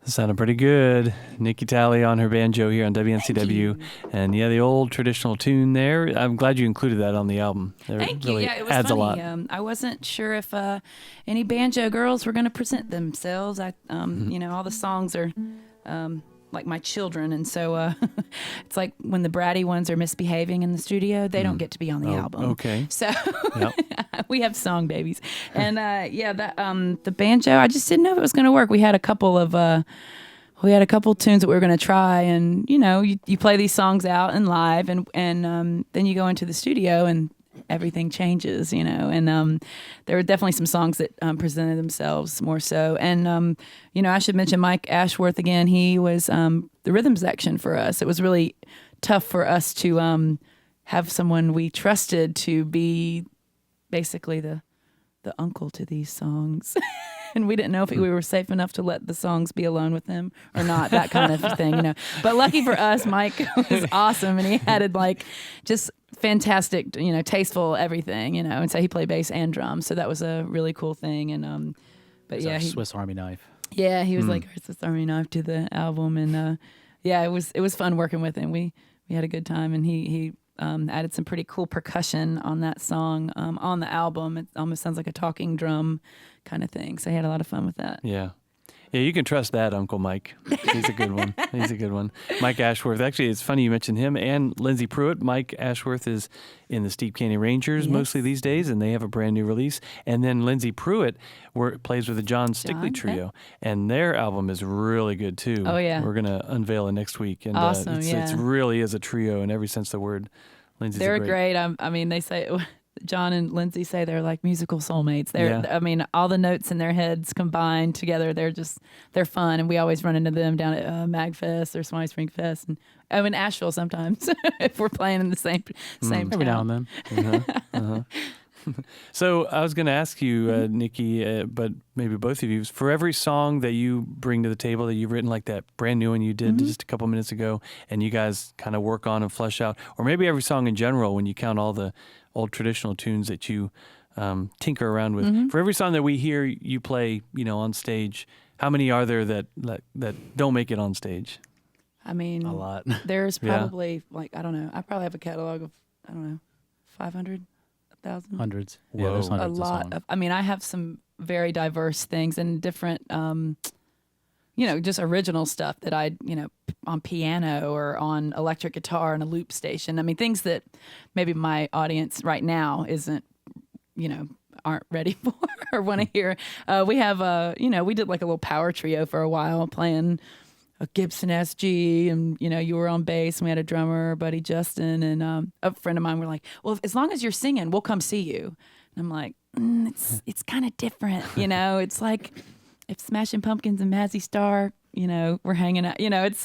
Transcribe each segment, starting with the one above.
Sounded pretty good. Nikki Talley on her banjo here on WNCW. And yeah, the old traditional tune there. I'm glad you included that on the album. Thank you. Really Yeah, it was adds a funny. lot. I wasn't sure if any banjo girls were going to present themselves. All the songs are like my children, and so it's like when the bratty ones are misbehaving in the studio, they don't get to be on the album. Okay. So Yep. we have song babies, and the banjo. I just didn't know if it was going to work. We had a couple tunes that we were going to try, and you play these songs out and live, and then you go into the studio and everything changes, and there were definitely some songs that presented themselves more so. And I should mention Mike Ashworth again. He was the rhythm section for us. It was really tough for us to have someone we trusted to be basically the uncle to these songs. And we didn't know if we were safe enough to let the songs be alone with him or not, that kind of thing, But lucky for us, Mike was awesome, and he added just fantastic, tasteful everything, and so he played bass and drums, so that was a really cool thing. And but yeah, Swiss Army knife. Yeah, he was like our Swiss Army knife to the album, and it was fun working with him. We had a good time, and he added some pretty cool percussion on that song on the album. It almost sounds like a talking drum kind of thing. So he had a lot of fun with that. Yeah. Yeah, you can trust that, Uncle Mike. He's a good one. He's a good one. Mike Ashworth. Actually, it's funny you mentioned him and Lindsey Pruitt. Mike Ashworth is in the Steep Canyon Rangers mostly these days, and they have a brand new release. And then Lindsey Pruitt plays with the John Stickley Trio, and their album is really good too. Oh, yeah. We're going to unveil it next week. And awesome, it really is a trio in every sense of the word. They're great. They say... John and Lindsay say they're like musical soulmates. All the notes in their heads combined together, they're fun. And we always run into them down at MagFest or Swanee Spring Fest, and in Asheville sometimes if we're playing in the same town. Every now and then. So I was going to ask you, Nikki, but maybe both of you, for every song that you bring to the table that you've written, like that brand new one you did just a couple minutes ago, and you guys kind of work on and flesh out, or maybe every song in general when you count all the old traditional tunes that you tinker around with. For every song that we hear you play, on stage, how many are there that don't make it on stage? A lot. There's probably I don't know. I probably have a catalog of 500. 1,000? Hundreds. Whoa. Yeah, there's hundreds a lot of songs. I have some very diverse things and different, just original stuff that I, on piano or on electric guitar and a loop station. Things that maybe my audience right now isn't, aren't ready for or want to hear. We have, we did like a little power trio for a while playing a Gibson SG, and you were on bass, and we had a drummer, buddy Justin, and a friend of mine were like, well, as long as you're singing, we'll come see you. And I'm like, it's kind of different, it's like if Smashing Pumpkins and Mazzy Star, we're hanging out, and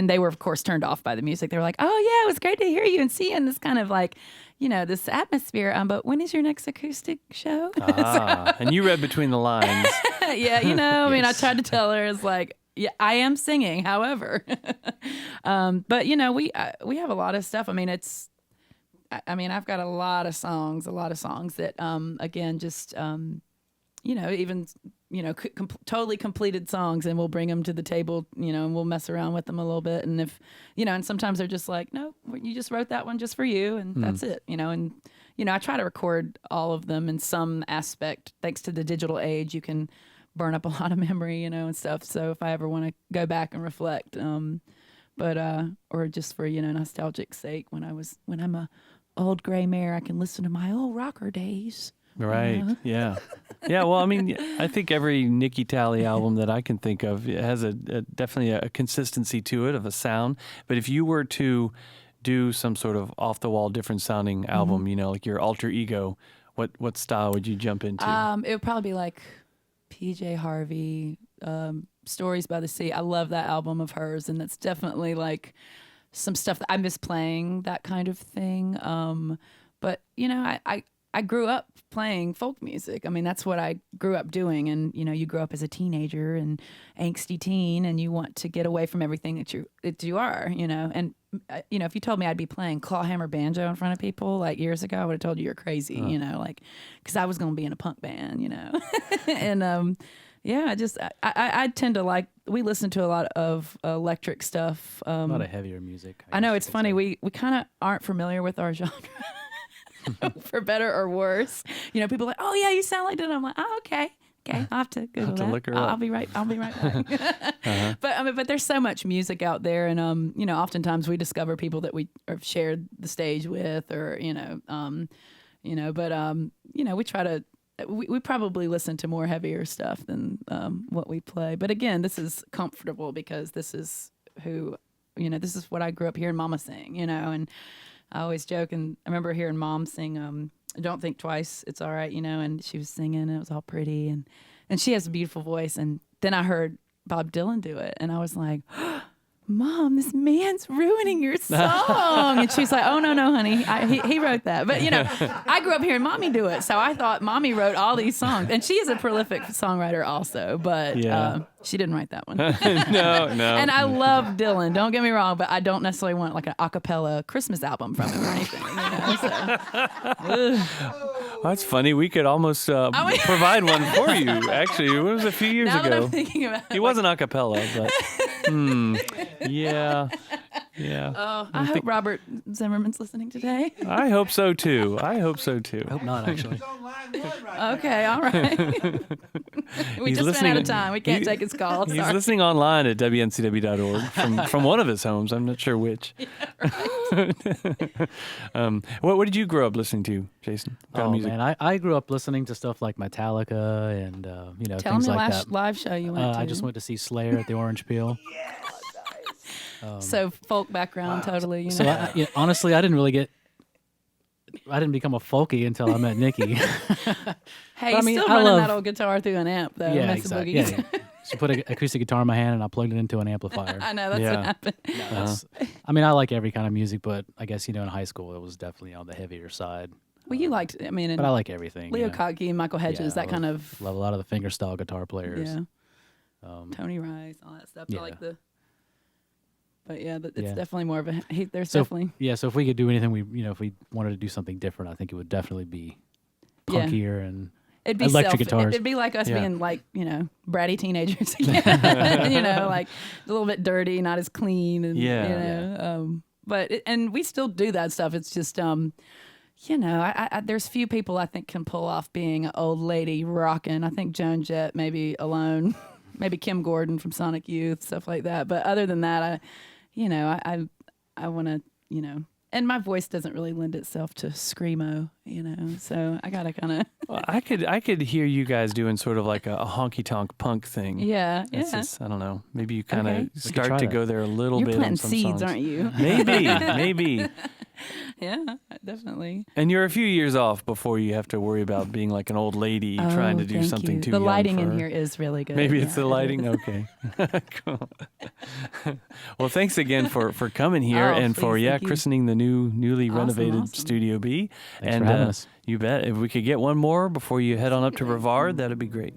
they were of course turned off by the music. They were like, oh yeah, it was great to hear you and see you in this kind of like, this atmosphere. But when is your next acoustic show? And you read between the lines. Yeah, I tried to tell her, it's like, yeah, I am singing, however. But, we have a lot of stuff. I've got a lot of songs that, again, just, even, totally completed songs, and we'll bring them to the table, and we'll mess around with them a little bit. And if, and sometimes they're just like, no, you just wrote that one just for you, and that's it, and, I try to record all of them in some aspect. Thanks to the digital age, you can burn up a lot of memory, and stuff. So if I ever want to go back and reflect, or just for, nostalgic sake, when I'm a old gray mare, I can listen to my old rocker days. Right. Yeah. Yeah. Well, I think every Nikki Talley album that I can think of has definitely a consistency to it of a sound. But if you were to do some sort of off the wall, different sounding album, like your alter ego, what style would you jump into? It would probably be like PJ Harvey, Stories by the Sea. I love that album of hers, and that's definitely like some stuff that I miss playing, that kind of thing. But I grew up playing folk music. That's what I grew up doing. And, you grew up as a teenager and angsty teen, and you want to get away from everything that you are, And, if you told me I'd be playing clawhammer banjo in front of people like years ago, I would have told you you're crazy, because I was going to be in a punk band, and yeah, I tend to like, we listen to a lot of electric stuff. A lot of heavier music. I know guess it's you could funny. say. We kind of aren't familiar with our genre, for better or worse. You know, people are like, oh yeah, you sound like that. I'm like, oh okay. Okay, I'll have to Google to that. look her I'll up. be right back. But there's so much music out there, and you know, oftentimes we discover people that we have shared the stage with, or you know, you know, we try to. We probably listen to more heavier stuff than what we play. But again, this is comfortable because this is who, you know, this is what I grew up hearing Mama sing, you know, and I always joke, and I remember hearing Mom sing Don't Think Twice, It's All Right, you know, and she was singing, and it was all pretty, and she has a beautiful voice. And then I heard Bob Dylan do it, and I was like, Mom, this man's ruining your song. And she's like, oh, no, honey. He wrote that. But, you know, I grew up hearing Mommy do it. So I thought Mommy wrote all these songs. And she is a prolific songwriter also. But she didn't write that one. No. And I love Dylan. Don't get me wrong. But I don't necessarily want like an a cappella Christmas album from him or anything. You know, so. That's funny. We could almost provide one for you. Actually, it was a few years Now ago. that I'm thinking about it. He wasn't a cappella, but yeah. Oh, I hope Robert Zimmerman's listening today. I hope so too. I hope Not actually. Okay, all right. We He's just listening- ran out of time. We can't take his call. He's Sorry. listening online at wncw.org from one of his homes. I'm not sure which. What did you grow up listening to, Jason? What kind of Oh music? man, I grew up listening to stuff like Metallica and you know Tell things me the like last that. live show you went to. I just went to see Slayer at the Orange Peel. So folk background, totally. You know. So honestly, I didn't become a folkie until I met Nikki. Hey, I he's mean, still I running love- that old guitar through an amp, though. Yeah, Mess of exactly. boogies. Yeah. She put an acoustic guitar in my hand and I plugged it into an amplifier. I know that's Yeah. what happened. That's- I mean, I like every kind of music, but I guess in high school it was definitely on the heavier side. Well, you liked, I mean, But I like everything. Leo you know. Kottke and Michael Hedges, Yeah, that kind of, love a lot of the fingerstyle guitar players. yeah. Tony Rice, all that stuff. I yeah. like but yeah, it's Yeah. definitely more of a, there's So definitely, so if we could do anything, if we wanted to do something different, I think it would definitely be Yeah. punkier and it'd be electric guitars. It'd be like us Yeah. being like, bratty teenagers again. Like a little bit dirty, not as clean. And, Yeah. And we still do that stuff. It's just, I there's few people I think can pull off being an old lady rocking. I think Joan Jett maybe alone, maybe Kim Gordon from Sonic Youth, stuff like that. But other than that, I want to, and my voice doesn't really lend itself to screamo, so I gotta kind of Well, I could hear you guys doing sort of like a honky tonk punk thing. yeah. It's just, I don't know. Maybe you kind of Okay. could start try to that. go there a little You're bit. planting on some seeds, songs. aren't you? Maybe. Yeah, definitely. And you're a few years off before you have to worry about being like an old lady trying to do thank something you. too The young lighting for in her. here is really good. Maybe it's Yeah, the it lighting. is. Okay. Cool. Well, thanks again for coming here Oh, and for please, thank you. christening the newly renovated awesome. Studio B. Thanks and for having us. You bet. If we could get one more before you head on up to Brevard, that'd be great.